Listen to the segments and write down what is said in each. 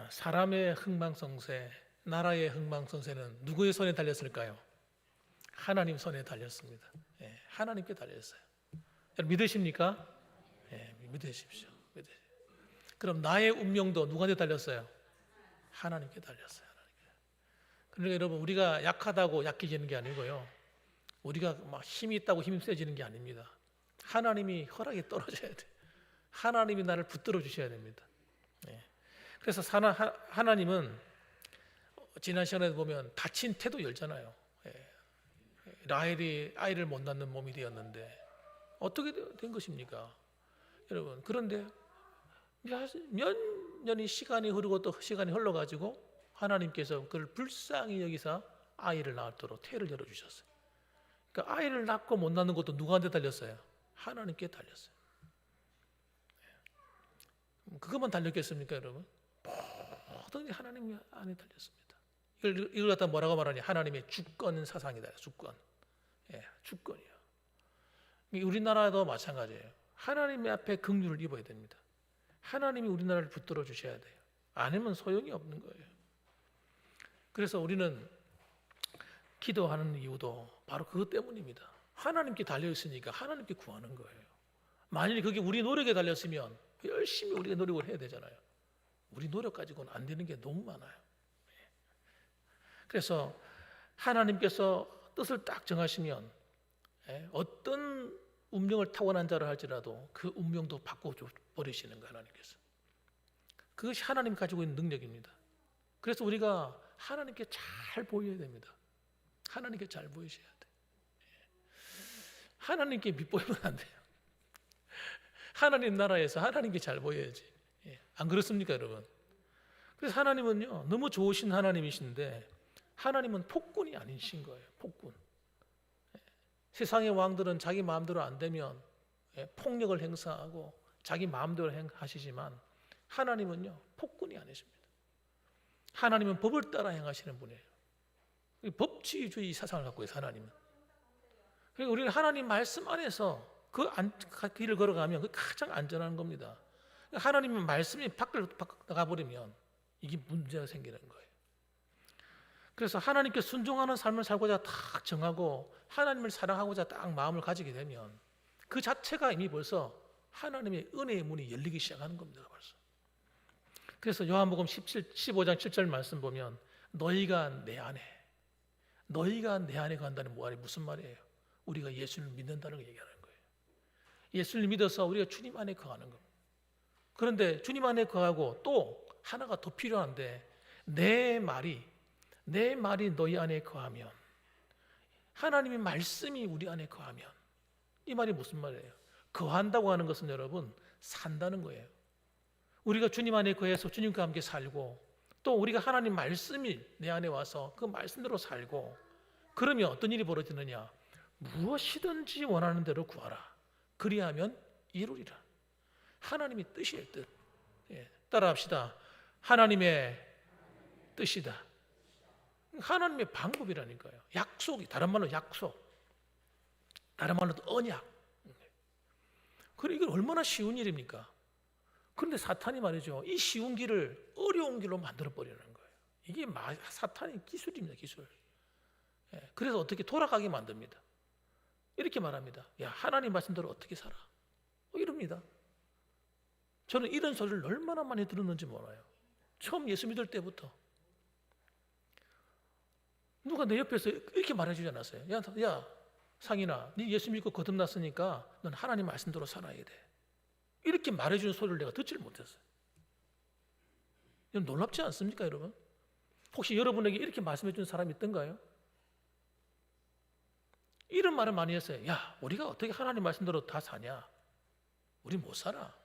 사람의 흥망성쇠, 나라의 흥망성쇠는 누구의 손에 달렸을까요? 하나님 손에 달렸습니다. 하나님께 달렸어요. 여러분 믿으십니까? 믿으십시오. 그럼 나의 운명도 누구한테 달렸어요? 하나님께 달렸어요. 그러니까 여러분, 우리가 약하다고 약해지는 게 아니고요, 우리가 막 힘이 있다고 힘이 세지는 게 아닙니다. 하나님이 허락이 떨어져야 돼. 하나님이 나를 붙들어 주셔야 됩니다. 그래서 하나님은 지난 시간에 보면 다친 태도 열잖아요. 라헬이 아이를 못 낳는 몸이 되었는데 어떻게 된 것입니까? 여러분, 그런데 몇 년이 시간이 흐르고 또 시간이 흘러가지고 하나님께서 그를 불쌍히 여기사 아이를 낳도록 태를 열어주셨어요. 그러니까 아이를 낳고 못 낳는 것도 누구한테 달렸어요? 하나님께 달렸어요. 그것만 달렸겠습니까, 여러분? 모든 게 하나님 안에 달렸습니다. 이걸 갖다 뭐라고 말하냐? 하나님의 주권 사상이다. 주권. 주권이요. 우리나라도 마찬가지예요. 하나님의 앞에 긍휼을 입어야 됩니다. 하나님이 우리나라를 붙들어 주셔야 돼요. 아니면 소용이 없는 거예요. 그래서 우리는 기도하는 이유도 바로 그것 때문입니다. 하나님께 달려 있으니까 하나님께 구하는 거예요. 만일 그게 우리 노력에 달렸으면 열심히 우리가 노력을 해야 되잖아요. 우리 노력 가지고는 안 되는 게 너무 많아요. 그래서 하나님께서 뜻을 딱 정하시면 어떤 운명을 타고난 자를 할지라도 그 운명도 바꿔버리시는 거예요. 하나님께서. 그것이 하나님 가지고 있는 능력입니다. 그래서 우리가 하나님께 잘 보여야 됩니다. 하나님께 잘 보이셔야 돼요. 하나님께 밑보이면 안 돼요. 하나님 나라에서 하나님께 잘 보여야지. 안 그렇습니까, 여러분? 그래서 하나님은요, 너무 좋으신 하나님이신데 하나님은 폭군이 아니신 거예요. 폭군. 세상의 왕들은 자기 마음대로 안 되면 폭력을 행사하고 자기 마음대로 하시지만 하나님은요, 폭군이 아니십니다. 하나님은 법을 따라 행하시는 분이에요. 법치주의 사상을 갖고 있어요, 하나님은. 그러니까 우리는 하나님 말씀 안에서 그 길을 걸어가면 그 가장 안전한 겁니다. 하나님의 말씀이 밖으로 나가버리면 이게 문제가 생기는 거예요. 그래서 하나님께 순종하는 삶을 살고자 딱 정하고 하나님을 사랑하고자 딱 마음을 가지게 되면 그 자체가 이미 벌써 하나님의 은혜의 문이 열리기 시작하는 겁니다. 벌써. 그래서 요한복음 15장 7절 말씀 보면 너희가 내 안에 간다는 말이 무슨 말이에요? 우리가 예수를 믿는다는 걸 얘기하는 거예요. 예수를 믿어서 우리가 주님 안에 거하는 겁니다. 그런데 주님 안에 거하고 또 하나가 더 필요한데 내 말이 너희 안에 거하면, 하나님의 말씀이 우리 안에 거하면, 이 말이 무슨 말이에요? 거한다고 하는 것은 여러분 산다는 거예요. 우리가 주님 안에 거해서 주님과 함께 살고 또 우리가 하나님 말씀이 내 안에 와서 그 말씀대로 살고 그러면 어떤 일이 벌어지느냐? 무엇이든지 원하는 대로 구하라. 그리하면 이루리라. 하나님의 뜻이에요, 뜻. 따라합시다. 하나님의 뜻이다. 하나님의 방법이라니까요. 약속이, 다른 말로 약속, 다른 말로 언약. 그래, 이건 얼마나 쉬운 일입니까? 그런데 사탄이 말이죠, 이 쉬운 길을 어려운 길로 만들어 버리는 거예요. 이게 사탄의 기술입니다, 기술. 그래서 어떻게 돌아가게 만듭니다. 이렇게 말합니다. 야, 하나님 말씀대로 어떻게 살아? 이럽니다. 저는 이런 소리를 얼마나 많이 들었는지 몰라요. 처음 예수 믿을 때부터 누가 내 옆에서 이렇게 말해주지 않았어요. 야, 상인아, 네 예수 믿고 거듭났으니까 넌 하나님 말씀대로 살아야 돼. 이렇게 말해주는 소리를 내가 듣지를 못했어요. 이건 놀랍지 않습니까, 여러분? 혹시 여러분에게 이렇게 말씀해주는 사람이 있던가요? 이런 말을 많이 했어요. 야, 우리가 어떻게 하나님 말씀대로 다 사냐? 우리 못 살아.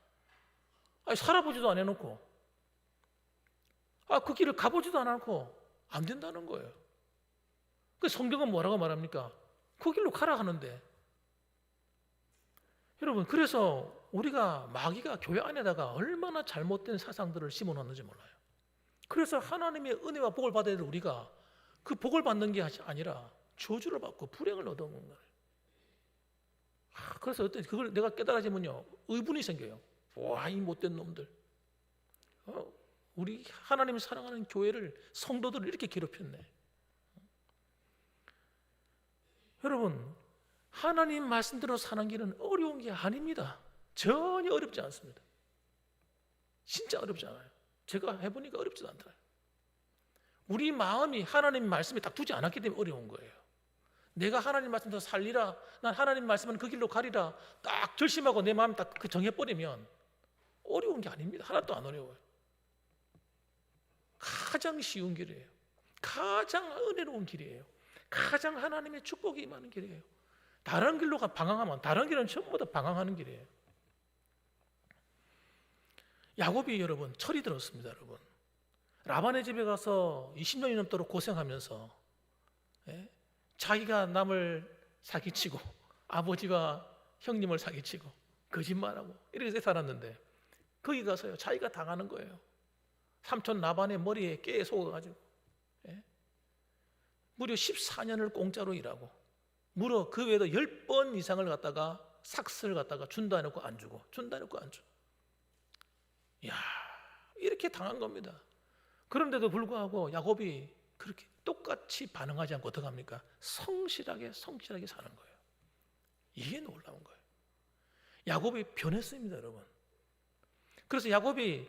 아니, 살아보지도 안 해놓고, 그 길을 가보지도 않고 안 된다는 거예요. 그 성경은 뭐라고 말합니까? 그 길로 가라 하는데. 여러분, 그래서 우리가 마귀가 교회 안에다가 얼마나 잘못된 사상들을 심어놨는지 몰라요. 그래서 하나님의 은혜와 복을 받아야 될 우리가 그 복을 받는 게 아니라 저주를 받고 불행을 얻어먹는 거예요. 그래서 그걸 내가 깨달아지면요, 의분이 생겨요. 와, 이 못된 놈들. 우리 하나님이 사랑하는 교회를, 성도들을 이렇게 괴롭혔네. 여러분, 하나님 말씀대로 사는 길은 어려운 게 아닙니다. 전혀 어렵지 않습니다. 진짜 어렵지 않아요. 제가 해보니까 어렵지도 않더라고요. 우리 마음이 하나님 말씀에 딱 두지 않았기 때문에 어려운 거예요. 내가 하나님 말씀대로 살리라, 난 하나님 말씀은 그 길로 가리라 딱 결심하고 내 마음 딱 정해버리면 어려운 게 아닙니다. 하나도 안 어려워요. 가장 쉬운 길이에요. 가장 은혜로운 길이에요. 가장 하나님의 축복이 임하는 길이에요. 다른 길로 방황하면 다른 길은 전부 다 방황하는 길이에요. 야곱이 여러분 철이 들었습니다. 여러분, 라반의 집에 가서 20년이 넘도록 고생하면서 자기가 남을 사기치고 아버지와 형님을 사기치고 거짓말하고 이렇게 살았는데 거기 가서요 자기가 당하는 거예요. 삼촌 라반의 머리에 깨에 속아가지고 무려 14년을 공짜로 일하고 무려 그 외에도 10번 이상을 갖다가 삭스를 갖다가 준다 해놓고 안 주고 준다 해놓고 안 주고, 이야, 이렇게 당한 겁니다. 그런데도 불구하고 야곱이 그렇게 똑같이 반응하지 않고 어떻게 합니까? 성실하게 사는 거예요. 이게 놀라운 거예요. 야곱이 변했습니다, 여러분. 그래서 야곱이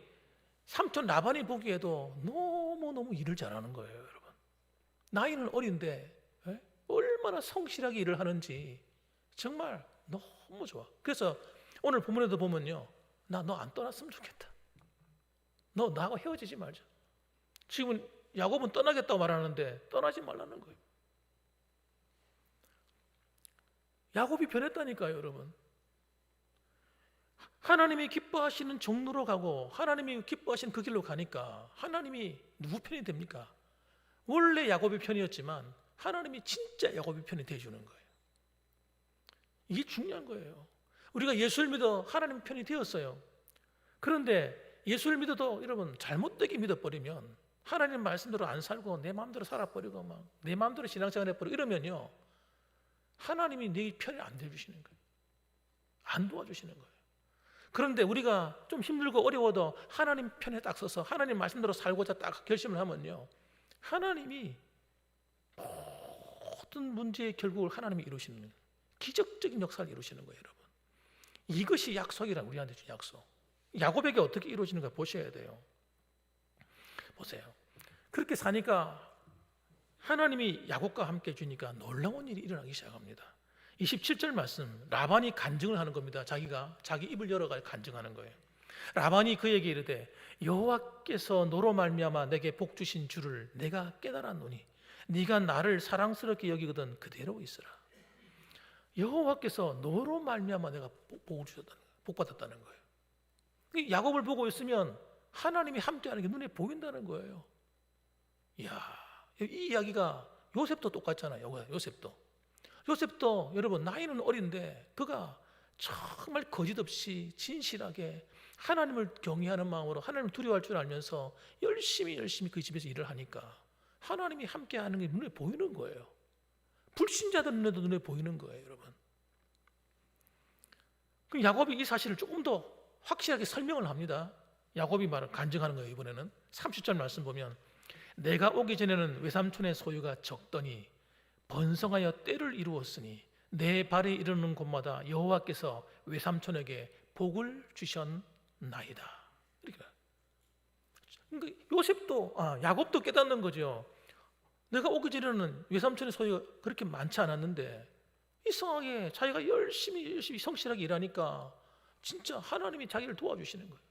삼촌 라반이 보기에도 너무너무 일을 잘하는 거예요, 여러분. 나이는 어린데 얼마나 성실하게 일을 하는지 정말 너무 좋아. 그래서 오늘 본문에도 보면요, 나 너 안 떠났으면 좋겠다. 너 나하고 헤어지지 말자. 지금 야곱은 떠나겠다고 말하는데 떠나지 말라는 거예요. 야곱이 변했다니까요, 여러분. 하나님이 기뻐하시는 종로로 가고 하나님이 기뻐하시는 그 길로 가니까 하나님이 누구 편이 됩니까? 원래 야곱의 편이었지만 하나님이 진짜 야곱의 편이 되어주는 거예요. 이게 중요한 거예요. 우리가 예수를 믿어 하나님 편이 되었어요. 그런데 예수를 믿어도 여러분 잘못되게 믿어버리면 하나님 말씀대로 안 살고 내 마음대로 살아버리고 막 내 마음대로 신앙생활 해버리고 이러면요 하나님이 내 편이 안 되어주시는 거예요. 안 도와주시는 거예요. 그런데 우리가 좀 힘들고 어려워도 하나님 편에 딱 서서 하나님 말씀대로 살고자 딱 결심을 하면요 하나님이 모든 문제의 결국을 하나님이 이루시는 거예요. 기적적인 역사를 이루시는 거예요, 여러분. 이것이 약속이라 우리한테 준 약속. 야곱에게 어떻게 이루어지는가 보셔야 돼요. 보세요. 그렇게 사니까 하나님이 야곱과 함께 해주니까 놀라운 일이 일어나기 시작합니다. 27절 말씀, 라반이 간증을 하는 겁니다. 자기가 자기 입을 열어가 간증하는 거예요. 라반이 그에게 이르되 여호와께서 너로 말미암아 내게 복 주신 줄을 내가 깨달았노니 네가 나를 사랑스럽게 여기거든 그대로 있으라. 여호와께서 너로 말미암아 내가 복을 주셨다는 거예요. 복 받았다는 거예요. 야곱을 보고 있으면 하나님이 함께하는 게 눈에 보인다는 거예요. 이야, 이 이야기가 요셉도 똑같잖아요. 요셉도 여러분 나이는 어린데 그가 정말 거짓없이 진실하게 하나님을 경외하는 마음으로 하나님을 두려워할 줄 알면서 열심히 그 집에서 일을 하니까 하나님이 함께하는 게 눈에 보이는 거예요. 불신자들 눈에도 눈에 보이는 거예요, 여러분. 그럼 야곱이 이 사실을 조금 더 확실하게 설명을 합니다. 야곱이 말을 간증하는 거예요. 이번에는 30절 말씀 보면 내가 오기 전에는 외삼촌의 소유가 적더니 번성하여 때를 이루었으니 내 발이 이르는 곳마다 여호와께서 외삼촌에게 복을 주셨나이다. 이렇게. 그러니까 야곱도 깨닫는 거죠. 내가 오기 전에는 외삼촌의 소유가 그렇게 많지 않았는데 이상하게 자기가 열심히 성실하게 일하니까 진짜 하나님이 자기를 도와주시는 거예요.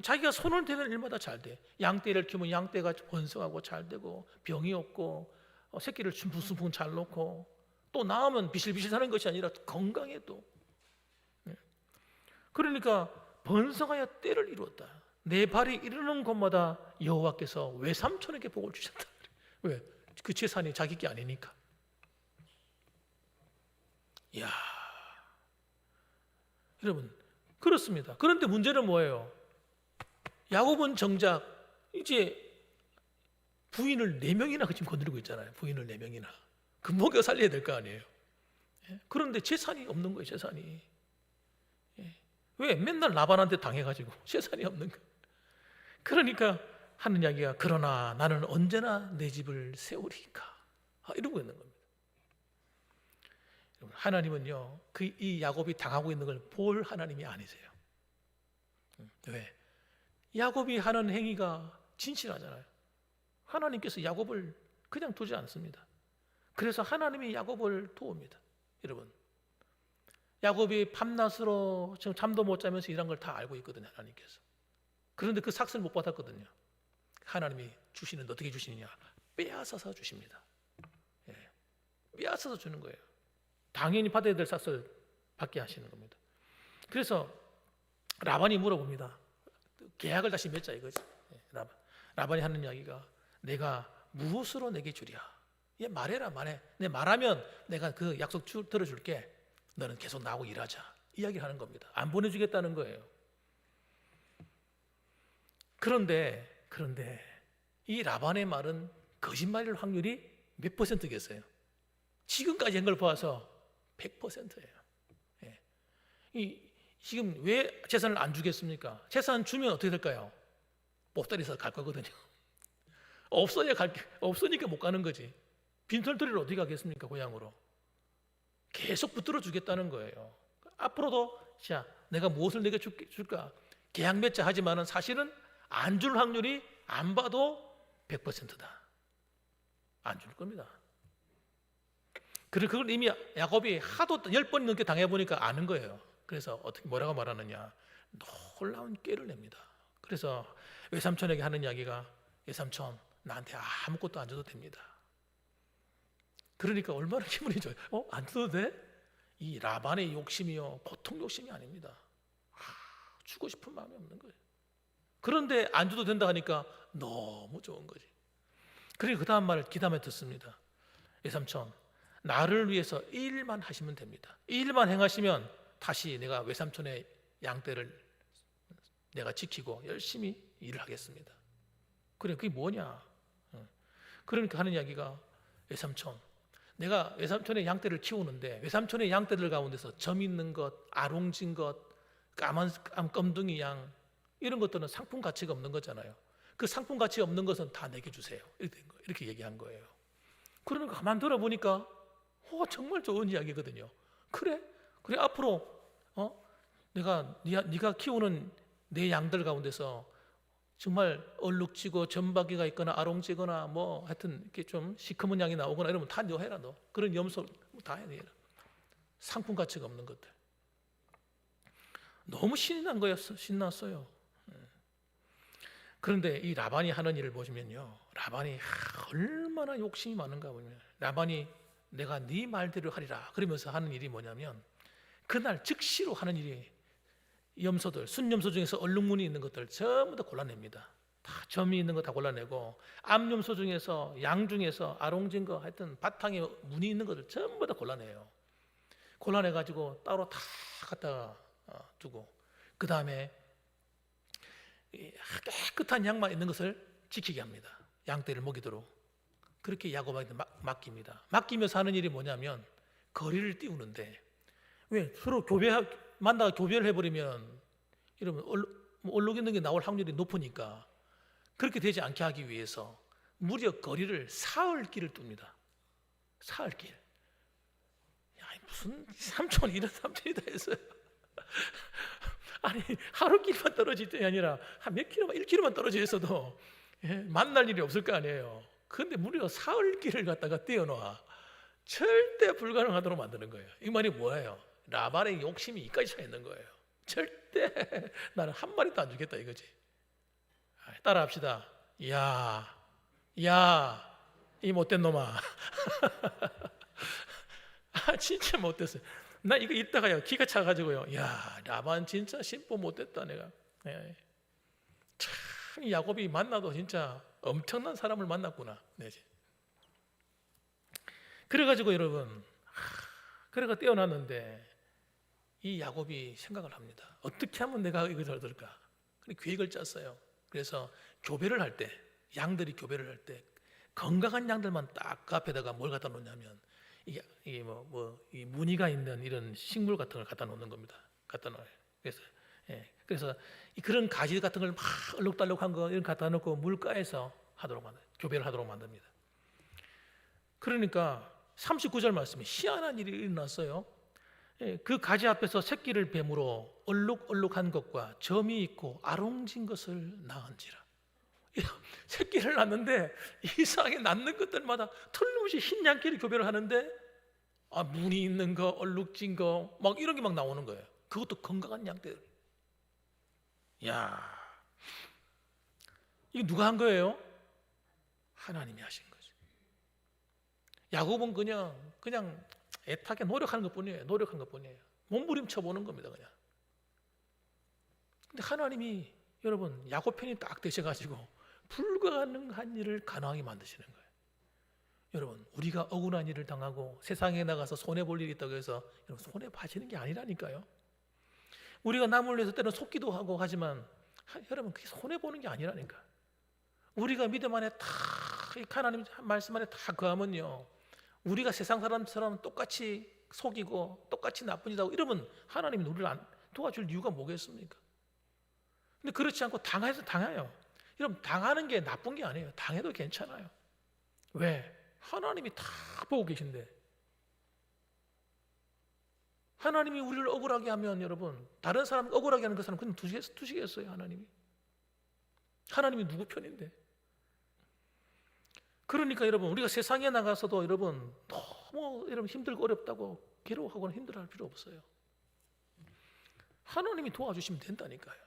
자기가 손을 대는 일마다 잘 돼. 양떼를 키우면 양떼가 번성하고 잘 되고 병이 없고 새끼를 숭숭숭 잘 놓고 또 낳으면 비실비실 사는 것이 아니라 건강해 또. 그러니까 번성하여 때를 이루었다. 내 발이 이르는 곳마다 여호와께서 외삼촌에게 복을 주셨다. 왜? 그 재산이 자기 게 아니니까. 이야, 여러분 그렇습니다. 그런데 문제는 뭐예요? 야곱은 정작 이제 부인을 4명이나 지금 건드리고 있잖아요. 부인을 4명이나 그 먹여 살려야 될 거 아니에요. 그런데 재산이 없는 거예요. 재산이. 왜? 맨날 라반한테 당해가지고 재산이 없는 거예요. 그러니까 하는 이야기가 그러나 나는 언제나 내 집을 세우리까 이러고 있는 겁니다. 하나님은요 이 야곱이 당하고 있는 걸 볼 하나님이 아니세요. 왜? 야곱이 하는 행위가 진실하잖아요. 하나님께서 야곱을 그냥 두지 않습니다. 그래서 하나님이 야곱을 도웁니다. 여러분, 야곱이 밤낮으로 지금 잠도 못 자면서 일한 걸 다 알고 있거든요. 하나님께서. 그런데 그 삭슬 못 받았거든요. 하나님이 주시는데 어떻게 주시느냐? 빼앗아서 주십니다. 빼앗아서 주는 거예요. 당연히 받아야 될 삭슬 받게 하시는 겁니다. 그래서 라반이 물어봅니다. 계약을 다시 맺자 이거지. 라반이 하는 이야기가 내가 무엇으로 내게 주랴? 얘 말해라 말해. 내 말하면 내가 그 약속 들어줄게. 너는 계속 나하고 일하자. 이야기를 하는 겁니다. 안 보내주겠다는 거예요. 그런데 이 라반의 말은 거짓말일 확률이 몇 %겠어요? 지금까지 한 걸 봐서 100%예요. 지금 왜 재산을 안 주겠습니까? 재산 주면 어떻게 될까요? 보따리에서 갈 거거든요. 없으니까 못 가는 거지. 빈털터리를 어떻게 가겠습니까? 고향으로. 계속 붙들어 주겠다는 거예요. 앞으로도 자, 내가 무엇을 내게 줄까? 계약 맺자 하지만은 사실은 안 줄 확률이 안 봐도 100%다. 안 줄 겁니다. 그걸 이미 야곱이 하도 10번 넘게 당해보니까 아는 거예요. 그래서 어떻게 뭐라고 말하느냐? 놀라운 꾀를 냅니다. 그래서 외삼촌에게 하는 이야기가 외삼촌 나한테 아무것도 안 줘도 됩니다. 그러니까 얼마나 기분이 좋아요. 안 줘도 돼? 이 라반의 욕심이요 보통 욕심이 아닙니다. 주고 싶은 마음이 없는 거예요. 그런데 안 줘도 된다 하니까 너무 좋은 거지. 그리고 그 다음 말을 기다며 듣습니다. 외삼촌 나를 위해서 이 일만 하시면 됩니다. 이 일만 행하시면 다시 내가 외삼촌의 양떼를 내가 지키고 열심히 일을 하겠습니다. 그래 그게 뭐냐? 그러니까 하는 이야기가 외삼촌 내가 외삼촌의 양떼를 키우는데 외삼촌의 양떼들 가운데서 점 있는 것, 아롱진 것, 까만 검둥이 양 이런 것들은 상품 가치가 없는 거잖아요. 그 상품 가치 없는 것은 다 내게 주세요. 이렇게 얘기한 거예요. 그러니까 가만 들어보니까 정말 좋은 이야기거든요. 그래 앞으로 내가 네가 키우는 내 양들 가운데서 정말 얼룩지고 점박이가 있거나 아롱지거나 뭐 하여튼 이렇게 좀 시커먼 양이 나오거나 이러면 다 너 해라. 너 그런 염소 다 해라. 상품 가치가 없는 것들. 너무 신이 난 거였어. 신났어요. 그런데 이 라반이 하는 일을 보시면요, 라반이 얼마나 욕심이 많은가 보면 라반이 내가 네 말대로 하리라 그러면서 하는 일이 뭐냐면 그날 즉시로 하는 일이 염소들, 순염소 중에서 얼룩무늬 있는 것들 전부 다 골라냅니다. 다 점이 있는 거 다 골라내고 암염소 중에서 양 중에서 아롱진 거 하여튼 바탕에 무늬 있는 것들 전부 다 골라내요. 골라내가지고 따로 다 갖다가 두고 그 다음에 깨끗한 양만 있는 것을 지키게 합니다. 양떼를 먹이도록 그렇게 야곱에게 맡깁니다. 맡기면서 하는 일이 뭐냐면 거리를 띄우는데 왜 서로 만나가 교배를 해버리면 이러면 얼룩 있는 게 나올 확률이 높으니까 그렇게 되지 않게 하기 위해서 무려 거리를 사흘길을 둡니다. 사흘길. 야, 무슨 삼촌 이런 삼촌이 다 했어요. 아니 하루 길만 떨어질 때 아니라 한 몇 킬로만 1km만 떨어져 있어도 만날 일이 없을 거 아니에요. 그런데 무려 사흘길을 갖다가 띄워놓아 절대 불가능하도록 만드는 거예요. 이 말이 뭐예요? 라반의 욕심이 이까지 차 있는 거예요. 절대 나는 한 마리도 안 주겠다 이거지. 따라합시다. 야, 이 못된 놈아. 진짜 못됐어요. 나 이거 읽다가요 기가 차가지고요. 야, 라반 진짜 심보 못됐다 내가. 참 야곱이 만나도 진짜 엄청난 사람을 만났구나. 그래가지고 여러분, 그래가 떼어놨는데 이 야곱이 생각을 합니다. 어떻게 하면 내가 이걸 얻을까? 계획을 짰어요. 그래서 교배를 할 때, 양들이 교배를 할 때 건강한 양들만 딱 그 앞에다가 뭘 갖다 놓냐면 이게 이 무늬가 있는 이런 식물 같은 걸 갖다 놓는 겁니다. 갖다 놓아요. 그래서 그래서 그런 가지 같은 걸 막 얼룩달룩한 거 이런 갖다 놓고 물가에서 교배를 하도록 만듭니다. 그러니까 39절 말씀에 희한한 일이 일어났어요. 그 가지 앞에서 새끼를 뱀으로 얼룩얼룩한 것과 점이 있고 아롱진 것을 낳은지라. 새끼를 낳는데 이상하게 낳는 것들마다 틀림없이 흰 양끼리 교배를 하는데 무늬 있는 거, 얼룩진 거 막 이런 게 막 나오는 거예요. 그것도 건강한 양떼들. 야, 이거 누가 한 거예요? 하나님이 하신 거죠. 야곱은 그냥 애타게 노력하는 것뿐이에요. 노력한 것뿐이에요. 몸부림쳐 보는 겁니다, 그냥. 근데 하나님이 여러분 야곱 편이 딱 되셔가지고 불가능한 일을 가능하게 만드시는 거예요. 여러분, 우리가 억울한 일을 당하고 세상에 나가서 손해 볼 일이 있다고 해서 여러분 손해 봐지는 게 아니라니까요. 우리가 남을 위해서 때는 속기도 하고 하지만 여러분 그게 손해 보는 게 아니라니까. 우리가 믿음 안에 다 하나님 말씀 안에 다 거하면요, 우리가 세상 사람처럼 똑같이 속이고 똑같이 나쁜 짓하고 이러면 하나님이 우리를 도와줄 이유가 뭐겠습니까? 근데 그렇지 않고 당해서 당해요. 여러분, 당하는 게 나쁜 게 아니에요. 당해도 괜찮아요. 왜? 하나님이 다 보고 계신데. 하나님이 우리를 억울하게 하면 여러분, 다른 사람 억울하게 하는 그 사람 그냥 두시겠어요? 하나님이 누구 편인데? 그러니까 여러분, 우리가 세상에 나가서도 여러분 너무 여러분 힘들고 어렵다고 괴로워하거나 힘들어할 필요 없어요. 하나님이 도와주시면 된다니까요.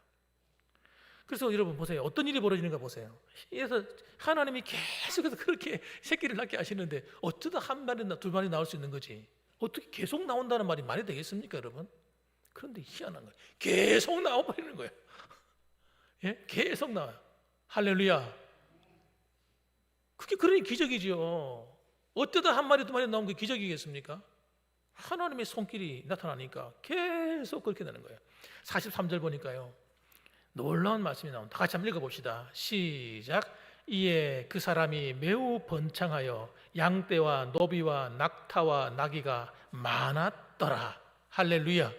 그래서 여러분 보세요. 어떤 일이 벌어지는가 보세요. 그래서 하나님이 계속해서 그렇게 새끼를 낳게 하시는데 어쩌다 한 마리나 두 마리 나올 수 있는 거지. 어떻게 계속 나온다는 말이 말이 되겠습니까, 여러분? 그런데 희한한 거예요. 계속 나와버리는 거예요. 예? 계속 나와요. 할렐루야. 그게 그러니 기적이죠. 어쩌다 한 마리 두 마리 나온 게 기적이겠습니까? 하나님의 손길이 나타나니까 계속 그렇게 되는 거예요. 43절 보니까요, 놀라운 말씀이 나온다. 같이 한번 읽어봅시다. 시작. 이에 그 사람이 매우 번창하여 양떼와 노비와 낙타와 나귀가 많았더라. 할렐루야.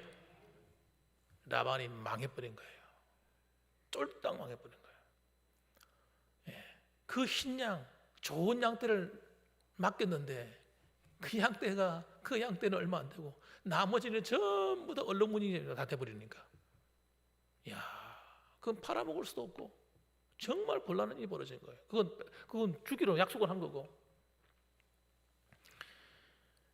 라반이 망해버린 거예요. 쫄딱 망해버린 거예요. 그 흰 양, 좋은 양떼를 맡겼는데 그 양떼는 얼마 안 되고 나머지는 전부 다 얼룩무늬 다 돼버리니까, 야, 그건 팔아먹을 수도 없고 정말 곤란한 일이 벌어진 거예요. 그건 주기로 약속을 한 거고.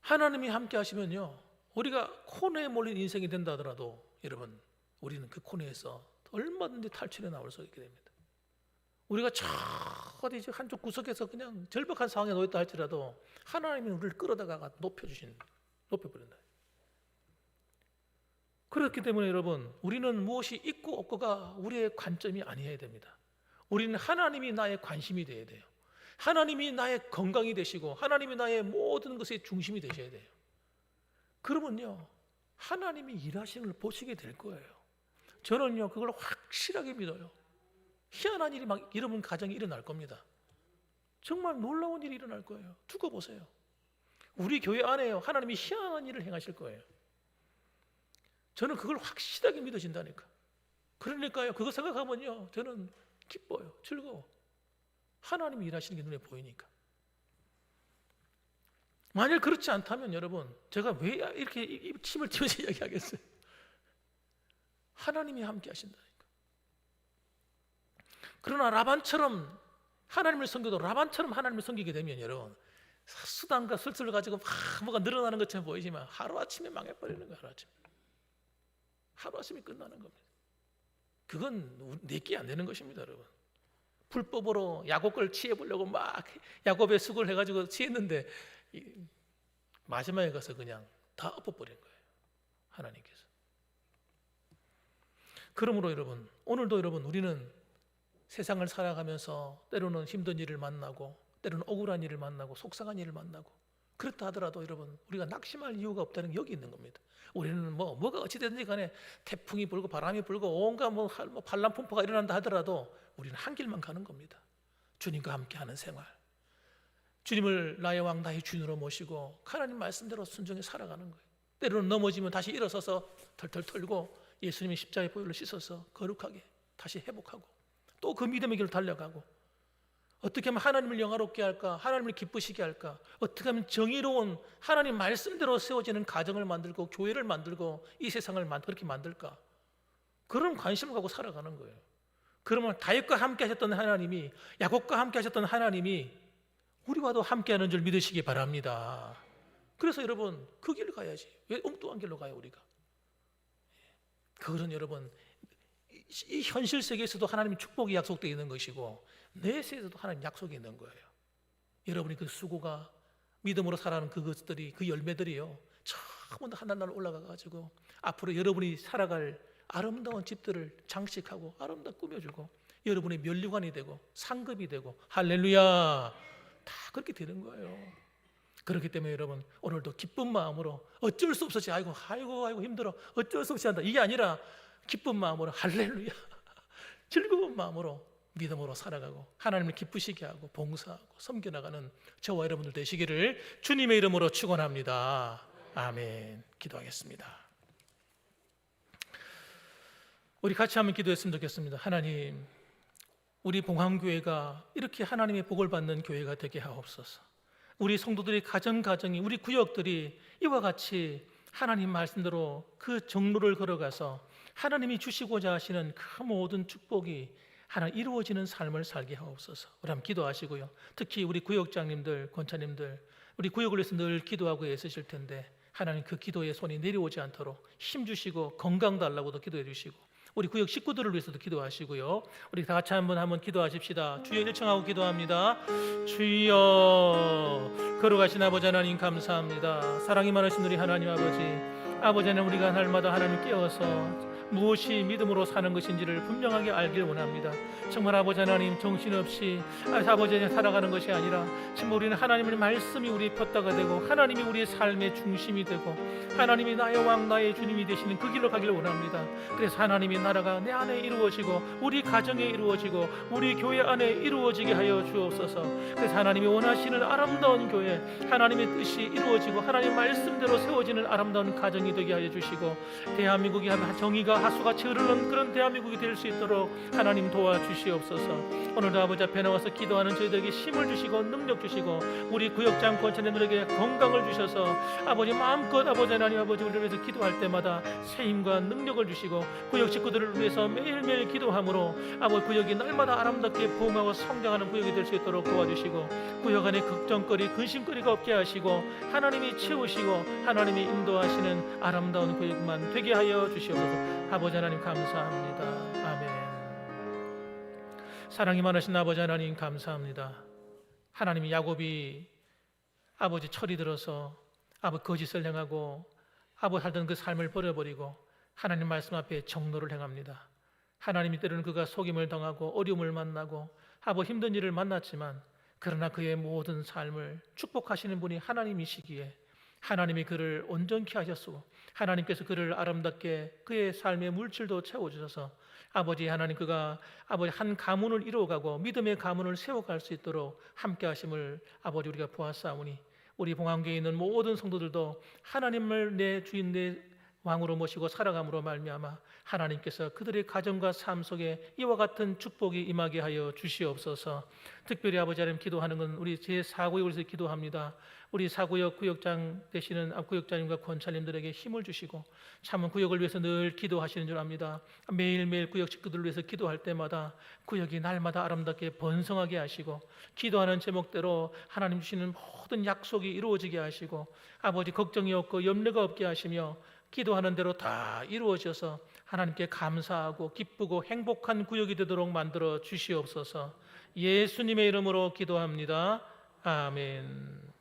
하나님이 함께 하시면요, 우리가 코너에 몰린 인생이 된다 하더라도 여러분, 우리는 그 코너에서 얼마든지 탈출해 나올 수 있게 됩니다. 우리가 저 어디 한쪽 구석에서 그냥 절박한 상황에 놓였다 할지라도 하나님이 우리를 끌어다가 높여버린다. 그렇기 때문에 여러분, 우리는 무엇이 있고 없고가 우리의 관점이 아니어야 됩니다. 우리는 하나님이 나의 관심이 되어야 돼요. 하나님이 나의 건강이 되시고 하나님이 나의 모든 것의 중심이 되셔야 돼요. 그러면요, 하나님이 일하시는 걸 보시게 될 거예요. 저는요, 그걸 확실하게 믿어요. 희한한 일이 막 여러분 가정에 일어날 겁니다. 정말 놀라운 일이 일어날 거예요. 두고 보세요. 우리 교회 안에요, 하나님이 희한한 일을 행하실 거예요. 저는 그걸 확실하게 믿어진다니까. 그러니까요, 그거 생각하면요, 저는 기뻐요. 즐거워. 하나님이 일하시는 게 눈에 보이니까. 만일 그렇지 않다면 여러분, 제가 왜 이렇게 침을 튀면서 이야기하겠어요? 하나님이 함께 하신다니까. 그러나 라반처럼 하나님을 섬겨도 라반처럼 하나님을 섬기게 되면 여러분, 수단과 술수를 가지고 막 뭐가 늘어나는 것처럼 보이지만 하루아침에 망해버리는 거예요. 하루아침에 끝나는 겁니다. 그건 내게 안 되는 것입니다, 여러분. 불법으로 야곱 걸 취해보려고 막 야곱의 수고를 해가지고 취했는데 마지막에 가서 그냥 다 엎어버린 거예요, 하나님께서. 그러므로 여러분, 오늘도 여러분, 우리는 세상을 살아가면서 때로는 힘든 일을 만나고 때로는 억울한 일을 만나고 속상한 일을 만나고, 그렇다 하더라도 여러분, 우리가 낙심할 이유가 없다는 게 여기 있는 겁니다. 우리는 뭐가 어찌됐든지 간에 태풍이 불고 바람이 불고 온갖 반란 풍파가 일어난다 하더라도 우리는 한 길만 가는 겁니다. 주님과 함께하는 생활, 주님을 나의 왕 나의 주인으로 모시고 하나님 말씀대로 순종해 살아가는 거예요. 때로는 넘어지면 다시 일어서서 털털 털고 예수님이 십자가의 보혈로 씻어서 거룩하게 다시 회복하고 또 그 믿음의 길로 달려가고 어떻게 하면 하나님을 영화롭게 할까? 하나님을 기쁘시게 할까? 어떻게 하면 정의로운 하나님 말씀대로 세워지는 가정을 만들고 교회를 만들고 이 세상을 그렇게 만들까? 그런 관심을 갖고 살아가는 거예요. 그러면 다윗과 함께 하셨던 하나님이, 야곱과 함께 하셨던 하나님이 우리와도 함께 하는 줄 믿으시기 바랍니다. 그래서 여러분 그 길을 가야지. 왜 엉뚱한 길로 가요 우리가? 그것은 여러분 이 현실 세계에서도 하나님의 축복이 약속되어 있는 것이고 내 세계에서도 하나님 약속이 있는 거예요. 여러분이 그 수고가 믿음으로 살아가는 그것들이, 그 열매들이요 전부 다 하나날 올라가가지고 앞으로 여러분이 살아갈 아름다운 집들을 장식하고 아름답게 꾸며주고 여러분의 면류관이 되고 상급이 되고 할렐루야 다 그렇게 되는 거예요. 그렇기 때문에 여러분 오늘도 기쁜 마음으로 어쩔 수 없었지 아이고 힘들어 어쩔 수 없이 한다 이게 아니라 기쁜 마음으로 할렐루야 즐거운 마음으로 믿음으로 살아가고 하나님을 기쁘시게 하고 봉사하고 섬겨나가는 저와 여러분들 되시기를 주님의 이름으로 축원합니다. 아멘. 기도하겠습니다. 우리 같이 한번 기도했으면 좋겠습니다. 하나님, 우리 봉황교회가 이렇게 하나님의 복을 받는 교회가 되게 하옵소서. 우리 성도들이 가정이 우리 구역들이 이와 같이 하나님 말씀대로 그 정로를 걸어가서 하나님이 주시고자 하시는 그 모든 축복이 하나 이루어지는 삶을 살게 하옵소서. 우리 한번 기도하시고요. 특히 우리 구역장님들, 권사님들 우리 구역을 위해서 늘 기도하고 애쓰실 텐데 하나님 그 기도의 손이 내려오지 않도록 힘 주시고 건강 달라고도 기도해 주시고 우리 구역 식구들을 위해서도 기도하시고요. 우리 다 같이 한번 기도하십시다. 주여 일청하고 기도합니다. 주여 걸어가신 아버지 하나님 감사합니다. 사랑이 많으신 우리 하나님 아버지는 우리가 날마다 하나님 깨어서 무엇이 믿음으로 사는 것인지를 분명하게 알기를 원합니다. 정말 아버지 하나님 정신없이 아버지 살아가는 것이 아니라 정말 우리는 하나님의 말씀이 우리의 푯다가 되고 하나님이 우리의 삶의 중심이 되고 하나님이 나의 왕 나의 주님이 되시는 그 길로 가기를 원합니다. 그래서 하나님의 나라가 내 안에 이루어지고 우리 가정에 이루어지고 우리 교회 안에 이루어지게 하여 주옵소서. 그래서 하나님이 원하시는 아름다운 교회 하나님의 뜻이 이루어지고 하나님의 말씀대로 세워지는 아름다운 가정이 되게 하여 주시고 대한민국이 정의가 하수같이 흐르는 그런 대한민국이 될 수 있도록 하나님 도와주시옵소서. 오늘도 아버지 앞에 나와서 기도하는 저희들에게 힘을 주시고 능력 주시고 우리 구역장 권사님들에게 건강을 주셔서 아버지 마음껏 아버지 하나님 아버지 우리를 위해서 기도할 때마다 새 힘과 능력을 주시고 구역 식구들을 위해서 매일매일 기도함으로 아버지 구역이 날마다 아름답게 부흥하고 성장하는 구역이 될 수 있도록 도와주시고 구역 안에 걱정거리 근심거리가 없게 하시고 하나님이 채우시고 하나님이 인도하시는 아름다운 구역만 되게 하여 주시옵소서. 아버지 하나님 감사합니다. 아멘. 사랑이 많으신 아버지 하나님 감사합니다. 하나님이 야곱이 아버지 철이 들어서 아버지 거짓을 행하고 아버지 살던 그 삶을 버려버리고 하나님 말씀 앞에 정로를 행합니다. 하나님이 때로는 그가 속임을 당하고 어려움을 만나고 아버지 힘든 일을 만났지만 그러나 그의 모든 삶을 축복하시는 분이 하나님이시기에 하나님이 그를 온전케 하셨고 하나님께서 그를 아름답게 그의 삶의 물질도 채워주셔서 아버지 하나님 그가 아버지 한 가문을 이루어가고 믿음의 가문을 세워갈 수 있도록 함께 하심을 아버지 우리가 보았사오니 우리 봉황교회에 있는 모든 성도들도 하나님을 내 주인 내 왕으로 모시고 살아감으로 말미암아 하나님께서 그들의 가정과 삶 속에 이와 같은 축복이 임하게 하여 주시옵소서. 특별히 아버지 하나님 기도하는 건 우리 제4구역에서 기도합니다. 우리 4구역 구역장 되시는 구역장님과 권사님들에게 힘을 주시고 참은 구역을 위해서 늘 기도하시는 줄 압니다. 매일매일 구역 식구들을 위해서 기도할 때마다 구역이 날마다 아름답게 번성하게 하시고 기도하는 제목대로 하나님 주시는 모든 약속이 이루어지게 하시고 아버지 걱정이 없고 염려가 없게 하시며 기도하는 대로 다 이루어져서 하나님께 감사하고 기쁘고 행복한 구역이 되도록 만들어 주시옵소서. 예수님의 이름으로 기도합니다. 아멘.